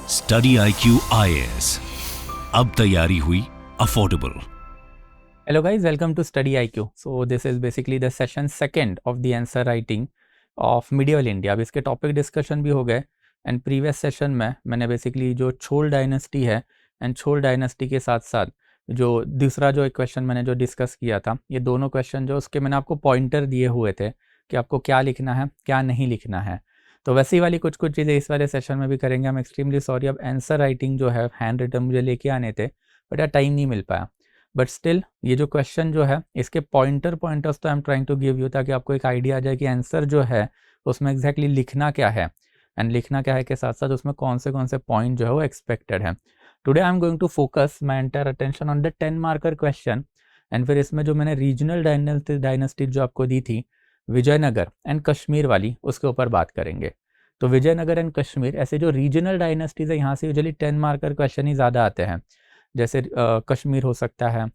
Study IQ IAS, अब तैयारी हुई affordable. Hello guys, welcome to Study IQ. So this is basically the session second of the answer writing of medieval India. अब इसके topic discussion भी हो गए and previous session में मैंने बेसिकली जो छोल डायनेस्टी है एंड छोल डायनेस्टी के साथ साथ जो दूसरा जो एक क्वेश्चन मैंने जो डिस्कस किया था, ये दोनों क्वेश्चन जो उसके मैंने आपको पॉइंटर दिए हुए थे कि आपको क्या लिखना है क्या नहीं लिखना है। तो वैसी वाली कुछ चीज़ें इस वाले सेशन में भी करेंगे। हम एक्सट्रीमली सॉरी, अब आंसर राइटिंग जो है हैंड रिटन मुझे लेके आने थे बट यार टाइम नहीं मिल पाया। बट स्टिल ये जो क्वेश्चन जो है इसके पॉइंटर्स तो I am trying to give you, ताकि आपको एक आइडिया आ जाए कि आंसर जो है उसमें एग्जैक्टली लिखना क्या है एंड लिखना क्या है के साथ साथ उसमें कौन से पॉइंट जो है वो एक्सपेक्टेड है। Today I am going to focus my entire attention on the 10 marker question and फिर इसमें जो मैंने रीजनल डायनेस्टी जो आपको दी थी विजयनगर एंड कश्मीर वाली, उसके ऊपर बात करेंगे। तो विजयनगर एंड कश्मीर ऐसे जो रीजनल डायनेस्टीज है यहाँ से यूजुअली 10 मार्कर क्वेश्चन ही ज़्यादा आते हैं। जैसे कश्मीर हो सकता है,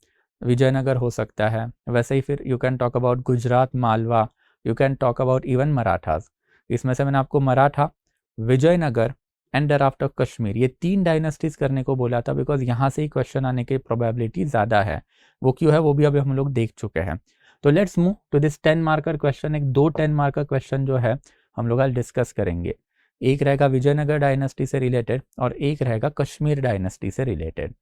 विजयनगर हो सकता है, वैसे ही फिर you can talk about Gujarat, Malwa, you can talk about even Marathas. इसमें से मैंने आपको Maratha, Vijayanagar and there after Kashmir ये 3 डायनेस्टीज करने को बोला था बिकॉज यहाँ से ही क्वेश्चन आने की प्रोबेबिलिटी ज़्यादा है। वो क्यों है वो भी अभी हम लोग देख चुके हैं। तो let's move to this 10 marker question. एक 2 10 मार्कर क्वेश्चन जो है हम लोग आज डिस्कस करेंगे। एक रहेगा विजयनगर डायनेस्टी से रिलेटेड और एक रहेगा कश्मीर डायनेस्टी से रिलेटेड।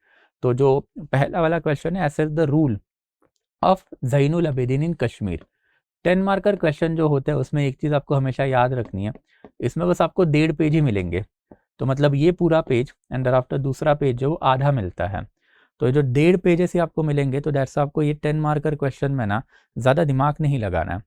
तो जो पहला वाला क्वेश्चन है, assess the rule of Zainul Abedin in Kashmir. 10 marker question जो होते हैं उसमें एक चीज़ आपको हमेशा याद रखनी है, इसमें बस आपको 1.5 पेज ही मिलेंगे। तो मतलब ये पूरा पेज एंड आफ्टर दूसरा पेज जो आधा मिलता है। तो ये जो 1.5 पेजेस ही आपको मिलेंगे, तो दैट्स आपको ये 10 मार्कर क्वेश्चन में ना ज़्यादा दिमाग नहीं लगाना है।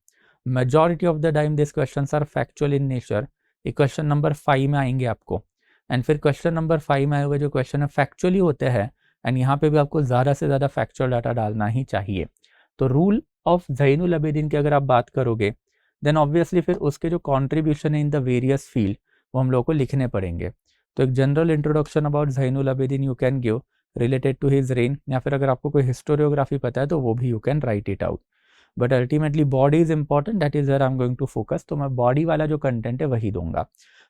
Majority of the time this question are factual in nature. ये क्वेश्चन नंबर 5 में आएंगे आपको एंड फिर क्वेश्चन नंबर 5 में आए हुए जो क्वेश्चन है फैक्चुअली होते हैं एंड यहाँ पे भी आपको ज़्यादा से ज़्यादा फैक्चुअल डाटा डालना ही चाहिए। तो रूल ऑफ ज़ैनुल अबेदीन की अगर आप बात करोगे देन ऑब्वियसली फिर उसके जो कॉन्ट्रीब्यूशन है इन द वेरियस फील्ड वो हम लोग को लिखने पड़ेंगे। तो एक general introduction about Zainul Abedin you can give related to his reign, या फिर अगर आपको कोई हिस्टोरियोग्राफी पता है तो वो भी you can write it out. But ultimately body is important, that is where I am going to focus. तो मैं बॉडी वाला जो कंटेंट है वही दूंगा।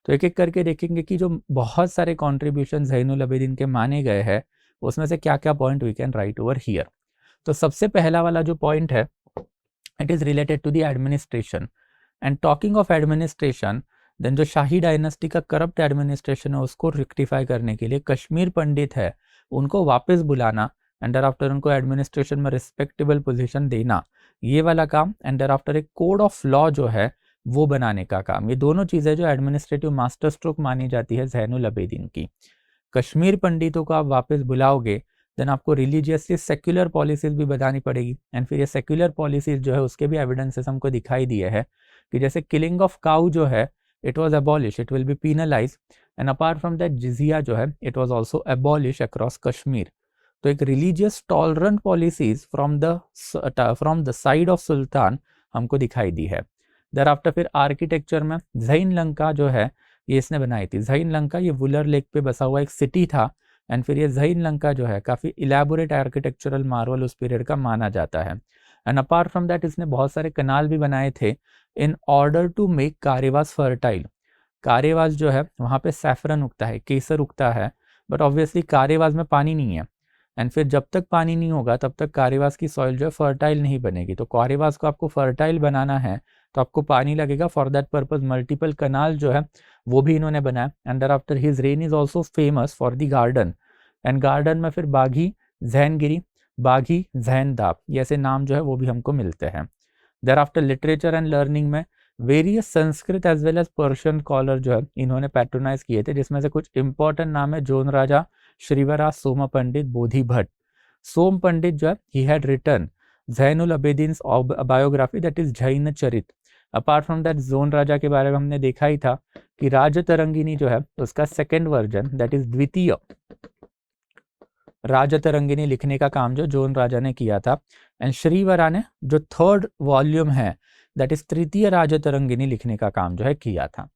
तो एक एक करके देखेंगे कि जो बहुत सारे कॉन्ट्रीब्यूशन ज़ैनुल अबेदीन के माने गए हैं उसमें से क्या क्या point we can write over here. तो सबसे पहला वाला जो पॉइंट है it is related to the administration and talking of administration then जो शाही डायनेस्टी का करप्ट एडमिनिस्ट्रेशन है उसको रेक्टिफाई करने के लिए कश्मीर पंडित है उनको वापस बुलाना एंड आफ्टर उनको एडमिनिस्ट्रेशन में रिस्पेक्टेबल पोजीशन देना, ये वाला काम एंड आफ्टर एक कोड ऑफ लॉ जो है वो बनाने का काम। ये दोनों चीज़ें जो एडमिनिस्ट्रेटिव मास्टर स्ट्रोक मानी जाती है ज़ैनुल अबेदीन की। कश्मीर पंडितों को आप वापस बुलाओगे देन आपको रिलीजियसली सेक्युलर पॉलिसीज भी बतानी पड़ेगी एंड फिर ये सेक्युलर पॉलिसीज जो है उसके भी एविडेंसेस हमको दिखाई दिए हैं कि जैसे किलिंग ऑफ काउ जो है it was abolish, it will be penalize and apart from that जिजिया जो है it was also abolish across Kashmir. तो एक religious tolerant policies from the side of सुल्तान हमको दिखाई दी है। देयर आफ्टर फिर आर्किटेक्चर में ज़ैन लंका जो है ये इसने बनाई थी। ज़ैन लंका ये वुलर लेक पे बसा हुआ एक सिटी था एंड फिर ये ज़ैन लंका जो है काफ़ी इलेबोरेट आर्किटेक्चरल मार्वल उस पीरियड का माना जाता है। एंड अपार्ट फ्रॉम दैट इसने बहुत सारे कनाल भी बनाए थे in order to make karewas fertile. Karewas जो है वहाँ पे सैफरन उगता है, केसर उगता है, बट ऑब्वियसली कारेवास में पानी नहीं है एंड फिर जब तक पानी नहीं होगा तब तक कारेवास की सॉइल जो है फर्टाइल नहीं बनेगी। तो कारेवास को आपको फर्टाइल बनाना है तो आपको पानी लगेगा। फॉर दैट पर्पज मल्टीपल कनाल जो है वो भी इन्होंने बनाया and after his rain is also famous for the garden and garden में फिर बाघी ज़ैनगिरी, बाघी ज़ैनदाब, ये ऐसे नाम जो है वो भी हमको मिलते हैं। Thereafter literature and learning में various Sanskrit as well as Persian scholar जो है इन्होंने पैट्रोनाइज किए थे, जिसमें से कुछ इंपॉर्टेंट नाम है जोन राजा, श्रीवरा, सोम पंडित, बोधि भट्ट। सोम पंडित जो है he had written Zainul Abedin's biography that is Jain Charit. Apart from that Jonaraja के बारे में हमने देखा ही था कि राजतरंगिनी जो है उसका सेकेंड वर्जन दैट इज द्वितीय राजतरंगिनी लिखने का काम जो जोन राजा ने किया था एंड श्रीवरा ने जो 3rd वॉल्यूम है दैट इज तृतीय राजतरंगिनी लिखने का काम जो है किया था।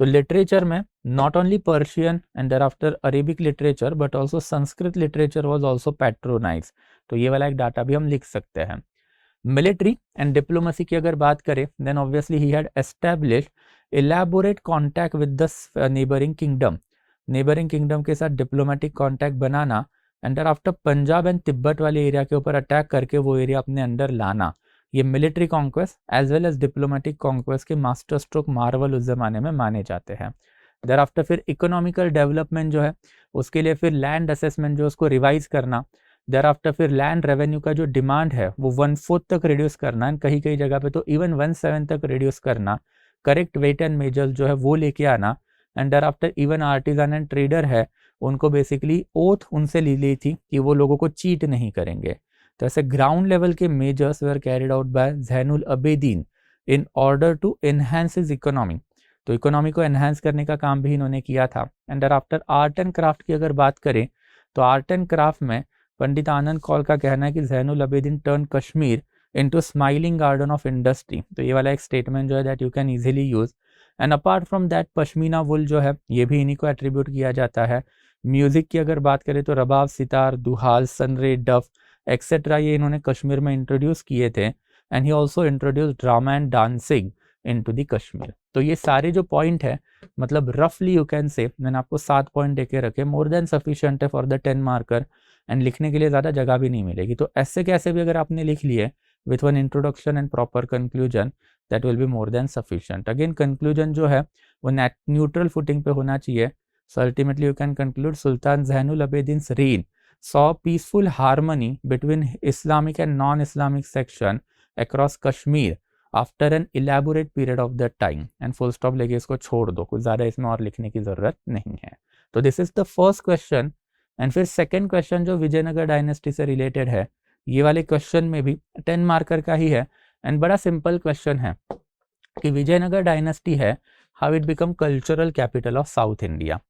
तो लिटरेचर में not only Persian and there after Arabic literature but also Sanskrit literature was also patronise. तो ये वाला एक डाटा भी हम लिख सकते हैं। मिलिट्री एंड डिप्लोमेसी की अगर बात करें then obviously he had established elaborate contact with the neighboring kingdom neighbouring kingdom के साथ डिप्लोमेटिक कॉन्टैक्ट बनाना, and after Punjab and Tibet वाले एरिया के ऊपर अटैक करके वो एरिया अपने अंडर लाना। ये military conquest as well as diplomatic conquest के मास्टर स्ट्रोक मार्वल उस जमाने में माने जाते हैं। देर आफ्टर फिर इकोनॉमिकल डेवलपमेंट जो है उसके लिए फिर लैंड असेसमेंट जो उसको रिवाइज करना। देर आफ्टर फिर लैंड रेवेन्यू का जो डिमांड है वो 1/4 तक रिड्यूस करना, एंड कहीं कहीं जगह पे तो इवन 1/7 तक रिड्यूस करना। करेक्ट वेट एंड मेजर्स जो है वो लेके आना, and there after even artisan and trader है उनको बेसिकली ओथ उनसे ली थी कि वो लोगों को चीट नहीं करेंगे। तो ऐसे ग्राउंड लेवल के measures were carried out by Zainul Abedin in order to enhance his economy. तो इकोनॉमी को एनहांस करने का काम भी इन्होंने किया था। And after art and craft की अगर बात करें तो आर्ट एंड क्राफ्ट में पंडित आनंद कौल का कहना है कि Zainul Abedin turn Kashmir into smiling garden of industry. तो ये वाला एक स्टेटमेंट जो है that you can easily use. And apart from that pashmina wool जो है ये भी इन्हीं को एट्रीब्यूट किया जाता है। म्यूजिक की अगर बात करें तो रबाब, सितार, दुहाल, सनरे, डफ एक्सेट्रा ये इन्होंने कश्मीर में इंट्रोड्यूस किए थे। And he also introduce drama and dancing into the Kashmir. तो ये सारे जो पॉइंट है मतलब रफली यू कैन से मैंने आपको 7 पॉइंट देके रखे, मोर देन सफिशिएंट है फॉर द 10 मार्कर, एंड लिखने के लिए ज़्यादा जगह भी नहीं मिलेगी। तो ऐसे कैसे भी अगर आपने लिख लिए with one introduction and proper conclusion that will be more than sufficient. Again conclusion जो है वो न्यूट्रल फुटिंग पे होना चाहिए। So ultimately you can conclude Sultan Zainul Abedin's reign saw peaceful harmony between Islamic and non-Islamic section across Kashmir after an elaborate period of the time, and full stop लेके इसको छोड़ दो, कुछ ज़्यादा इसमें और लिखने की ज़रूरत नहीं है। तो this is the first question. And फिर सेकेंड क्वेश्चन जो विजयनगर डायनेस्टी से रिलेटेड है, ये वाले क्वेश्चन में भी 10 मार्कर का ही है, एंड बड़ा सिंपल क्वेश्चन है कि विजयनगर डायनेस्टी है how it become cultural capital of south India.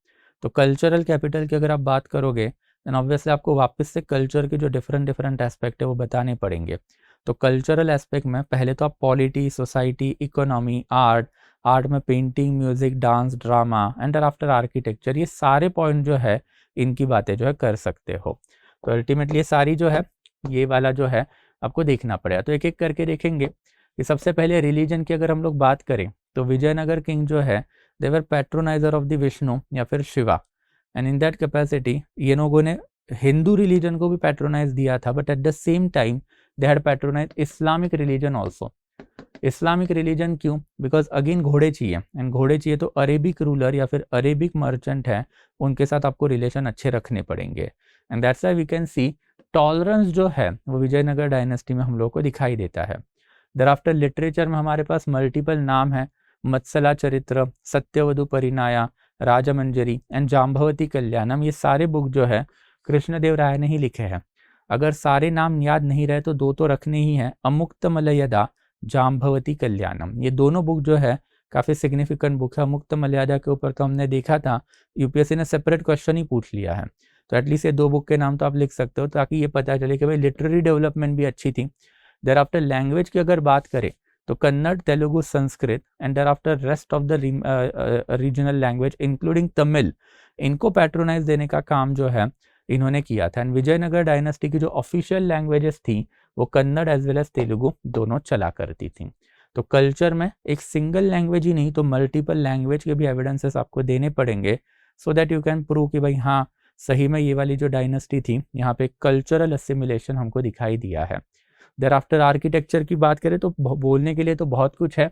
तो कल्चरल कैपिटल की अगर आप बात करोगे देन ऑब्वियसली आपको वापस से कल्चर के जो डिफरेंट एस्पेक्ट है वो बताने पड़ेंगे। तो कल्चरल एस्पेक्ट में पहले तो आप पॉलिटी, सोसाइटी, इकोनॉमी, आर्ट में painting, music, dance, drama and after architecture, ये सारे पॉइंट जो है इनकी बातें जो है कर सकते हो। तो अल्टीमेटली ये सारी जो है ये वाला जो है आपको देखना पड़ेगा। तो एक एक करके देखेंगे कि सबसे पहले रिलीजन की अगर हम लोग बात करें तो विजयनगर किंग जो है दे वर पैट्रोनाइजर ऑफ द विष्णु या फिर Shiva, and in that capacity ये लोगों ने हिंदू रिलीजन को भी पैट्रोनाइज दिया था, but at the same time they had patronise Islamic religion also. Islamic religion क्यों? बिकॉज अगेन घोड़े चाहिए, एंड घोड़े चाहिए तो अरेबिक रूलर या फिर अरेबिक मर्चेंट है उनके साथ आपको रिलेशन अच्छे रखने पड़ेंगे। And that's why we can see tolerance जो है वो विजयनगर डायनेस्टी में हम लोग को दिखाई देता है। दरआफ्टर लिटरेचर में हमारे पास मल्टीपल नाम है, मत्सला चरित्र, सत्यवधु परिनाया, राजमंजरी एंड जाम्बवती कल्याणम, ये सारे बुक जो है कृष्णदेव राय ने ही लिखे हैं। अगर सारे नाम याद नहीं रहे तो 2 तो रखने ही है, अमुक्त मलयदा, जाम्बवती कल्याणम, ये दोनों बुक जो है काफ़ी सिग्निफिकेंट बुक है। अमुक्त मलयदा के ऊपर तो हमने देखा था यूपीएससी ने सेपरेट क्वेश्चन ही पूछ लिया है, तो एटलीस्ट ये 2 बुक के नाम तो आप लिख सकते हो ताकि ये पता चले कि भाई लिटरेरी डेवलपमेंट भी अच्छी थी। देर आफ्टर लैंग्वेज की अगर बात करें तो Kannada, Telugu, Sanskrit and there after rest of the regional language including Tamil, इनको पैट्रोनाइज देने का काम जो है इन्होंने किया था। एंड विजयनगर डायनेस्टी की जो ऑफिशियल लैंग्वेजेस थी वो Kannada as well as Telugu दोनों चला करती थी। तो कल्चर में एक सिंगल लैंग्वेज ही नहीं तो मल्टीपल लैंग्वेज के भी एविडेंसेस आपको देने पड़ेंगे so that you can prove कि भाई हाँ सही में ये वाली जो डायनेस्टी थी यहाँ पे कल्चरल असिमिलेशन हमको दिखाई दिया है। देर आफ्टर आर्किटेक्चर की बात करें तो बोलने के लिए तो बहुत कुछ है,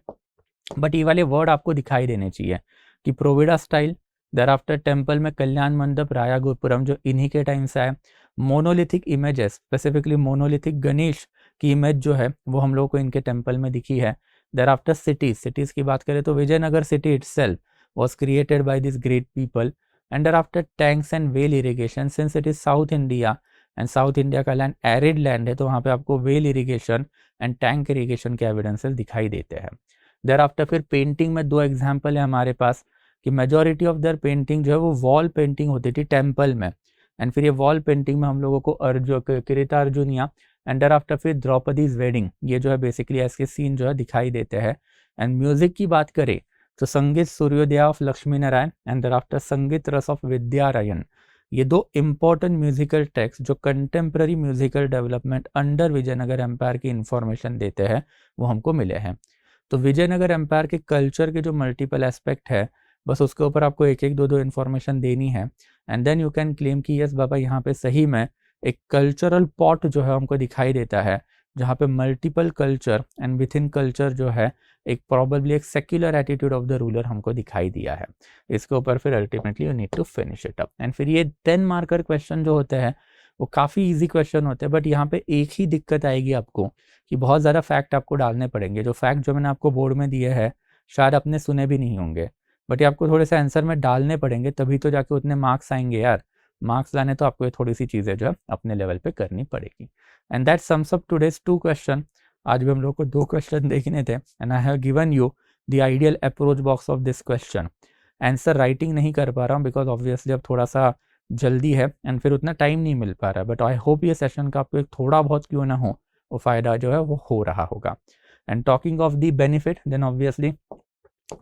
बट ये वाले वर्ड आपको दिखाई देने चाहिए कि प्रोविडा स्टाइल। देर आफ्टर टेम्पल में कल्याण मंडप, राया गोपुरम जो इन्हीं के टाइम से है। Monolithic images, specifically monolithic Ganesh की इमेज जो है वो हम लोग को इनके टेम्पल में दिखी है। देर आफ्टर सिटीज़ की बात करें तो Vijayanagar city itself was created by this great people. And there after tanks and well irrigation, since it is South India and South India का लैंड एरिड लैंड है तो वहाँ पे आपको well irrigation and tank irrigation के evidences दिखाई देते हैं। देर आफ्टर फिर पेंटिंग में 2 एग्जाम्पल है हमारे पास कि मेजॉरिटी ऑफ दर पेंटिंग जो है वो वॉल पेंटिंग होती थी टेम्पल में, एंड फिर ये वॉल पेंटिंग में हम लोगों को किरीता अर्जुनिया एंड देर आफ्टर फिर द्रौपदीज वेडिंग, ये जो है बेसिकली ऐसे सीन जो है दिखाई देते हैं। एंड म्यूजिक की बात करें तो Sangeet Suryodaya of Lakshmi Narayan and there after Sangeet Ras of Vidyarayan, ये 2 इंपॉर्टेंट म्यूजिकल टेक्स्ट जो contemporary musical development under Vijayanagar empire की इंफॉर्मेशन देते हैं वो हमको मिले हैं। तो विजयनगर एम्पायर के कल्चर के जो मल्टीपल एस्पेक्ट है बस उसके ऊपर आपको एक एक दो दो इन्फॉर्मेशन देनी है and then you can claim कि यस बाबा यहाँ पे सही में एक कल्चरल पॉट जो है हमको दिखाई देता है जहाँ पे multiple culture and within culture जो है एक प्रॉबेबली एक secular attitude of the ruler हमको दिखाई दिया है। इसके ऊपर फिर ultimately you need to finish it up and फिर ये 10 मार्कर क्वेश्चन जो होते हैं वो काफ़ी इजी क्वेश्चन होते हैं, बट यहाँ पे एक ही दिक्कत आएगी आपको कि बहुत ज़्यादा फैक्ट आपको डालने पड़ेंगे। जो फैक्ट जो मैंने आपको बोर्ड में दिए हैं शायद आपने सुने भी नहीं होंगे, बट ये आपको थोड़े से आंसर में डालने पड़ेंगे, तभी तो जाके उतने मार्क्स आएंगे यार। मार्क्स लाने तो आपको ये थोड़ी सी चीज़ें जो है अपने लेवल पे करनी पड़ेगी। And that sums up today's 2 question. आज भी हम लोग को 2 क्वेश्चन देखने थे and I have given you the ideal approach box of this question. Answer writing नहीं कर पा रहा हूँ बिकॉज ऑब्वियसली अब थोड़ा सा जल्दी है एंड फिर उतना टाइम नहीं मिल पा रहा है, बट आई होप ये सेशन का आपको एक थोड़ा बहुत क्यों ना हो वो फ़ायदा जो है वो हो रहा होगा। And talking of the benefit, then obviously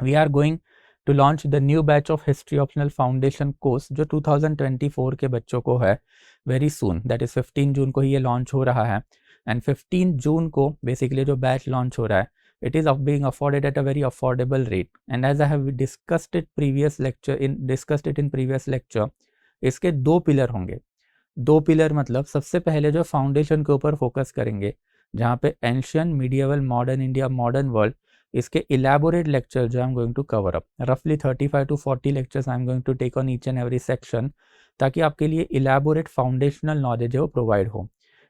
we are going to launch the new batch of history optional foundation course जो 2024 के बच्चों को है very soon, that is 15 June को ही ये लॉन्च हो रहा है। एंड 15 जून को बेसिकली जो बैच लॉन्च हो रहा है it is of being afforded at a very affordable rate, and as I have discussed it in previous lecture, इसके 2 पिलर होंगे। 2 पिलर मतलब सबसे पहले जो फाउंडेशन के ऊपर फोकस करेंगे जहाँ पे ancient, medieval, modern India, modern world, इसके इलेबोरेट लेक्चर जो I am going to cover up रफली 35 to 40 lectures I am going to take on each and every section, ताकि आपके लिए इलेबोरेट फाउंडेशनल नॉलेज है वो प्रोवाइड हो।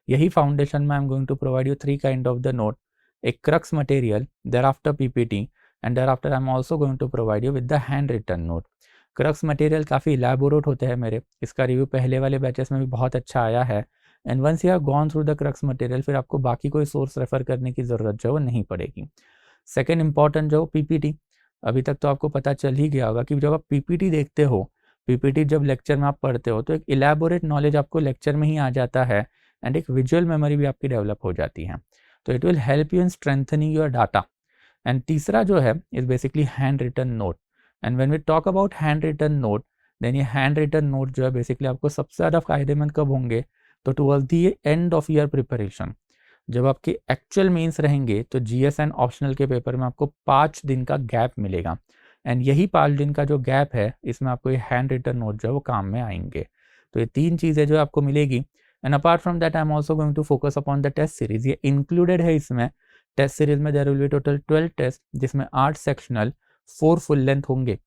यही फाउंडेशन में I am going to provide you 3 kind of the note, a crux material, thereafter PPT, and thereafter I'm also going to provide you with the handwritten note. Crux material काफ़ी elaborate होते हैं मेरे, इसका review पहले वाले batches में भी बहुत अच्छा आया है and once you have gone through the crux material फिर आपको बाकी कोई सोर्स रेफर करने की ज़रूरत जो है वो नहीं पड़ेगी। सेकेंड इंपॉर्टेंट जो पीपीटी, अभी तक तो आपको पता चल ही गया होगा कि जब आप पीपीटी देखते हो, पीपीटी जब लेक्चर में आप पढ़ते हो तो एक इलेबोरेट नॉलेज आपको लेक्चर में ही आ जाता है एंड एक विजुअल मेमोरी भी आपकी डेवलप हो जाती है, तो it will help you in strengthening your data. And तीसरा जो है is basically hand written note, and when we talk about hand written note then ये हैंड रिटन नोट जो है बेसिकली आपको सबसे ज़्यादा फायदेमंद कब होंगे, तो towards the end of year preparation, जब आपके एक्चुअल मेंस रहेंगे तो जीएस एंड ऑप्शनल के पेपर में आपको 5 दिन का गैप मिलेगा एंड यही 5 दिन का जो गैप है इसमें आपको ये हैंड रिटन नोट जो है वो काम में आएंगे। तो ये 3 चीज़ें जो आपको मिलेगी and apart from that I am also going to focus upon the test series, ये इंक्लूडेड है इसमें। टेस्ट सीरीज में there will be total 12 test जिसमें 8 सेक्शनल 4 फुल लेंथ होंगे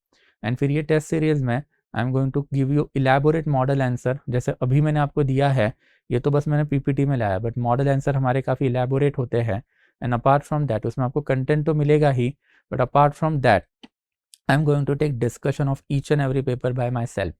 एंड फिर ये टेस्ट सीरीज में I am going to give you elaborate model answer, जैसे अभी मैंने आपको दिया है, ये तो बस मैंने पीपीटी में लाया, बट मॉडल आंसर हमारे काफ़ी इलेबोरेट होते हैं एंड अपार्ट फ्रॉम दैट उसमें आपको कंटेंट तो मिलेगा ही, but apart from that I am going to take discussion of each and every paper by myself,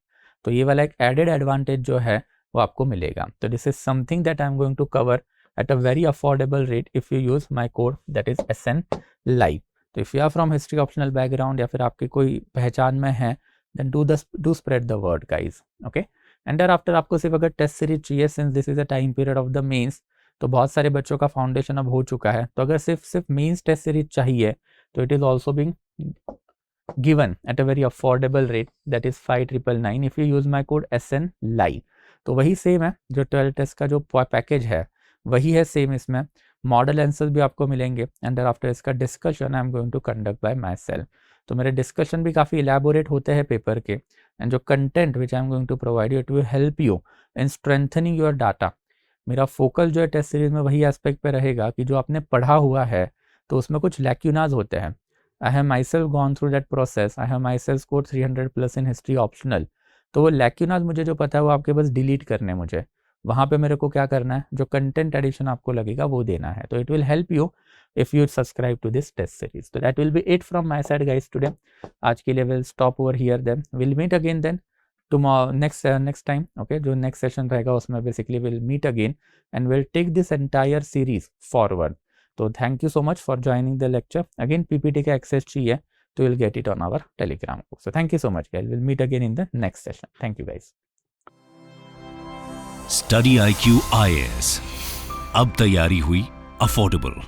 तो ये वाला एक एडेड एडवांटेज जो है वो आपको मिलेगा। तो this is something that I am going to cover at a very affordable rate if you use my code that is SN Live। तो if you are from history optional background या फिर आपकी कोई पहचान में है then do spread the word guys, okay. And there after आपको सिर्फ अगर टेस्ट सीरीज चाहिए, since this is a time period of the mains, तो बहुत सारे बच्चों का फाउंडेशन अब हो चुका है, तो अगर सिर्फ मेंस टेस्ट सीरीज चाहिए तो it is also being given at a very affordable rate that is 5999 if you use my code SN Live। तो वही सेम है, जो 12 टेस्ट का जो पैकेज है वही है सेम, इसमें मॉडल आंसर्स भी आपको मिलेंगे एंड आफ्टर इसका discussion I am going to conduct by myself. तो मेरे डिस्कशन भी काफ़ी इलेबोरेट होते हैं पेपर के एंड जो content which I am going to provide you it will help you in strengthening your data. मेरा फोकल जो है टेस्ट सीरीज में वही एस्पेक्ट पे रहेगा कि जो आपने पढ़ा हुआ है तो उसमें कुछ लैक्यूनाज होते हैं। I have myself gone through that process, I have myself scored 300+ in history optional, तो वो लैक्यूनाज मुझे जो पता है वो आपके बस डिलीट करने मुझे, वहाँ पे मेरे को क्या करना है, जो कंटेंट एडिशन आपको लगेगा वो देना है। तो it will help you if you subscribe to this test series. तो that will be it from my side guys today. आज के लिए will stop over here, then will meet again then tomorrow next time, okay. जो next session रहेगा उसमें basically will meet again and will take this entire series forward. तो thank you so much for joining the lecture. Again PPT का access चाहिए तो will get it on our Telegram group. So thank you so much guys, will meet again in the next session. Thank you guys. Study IQ IAS, अब तैयारी हुई affordable.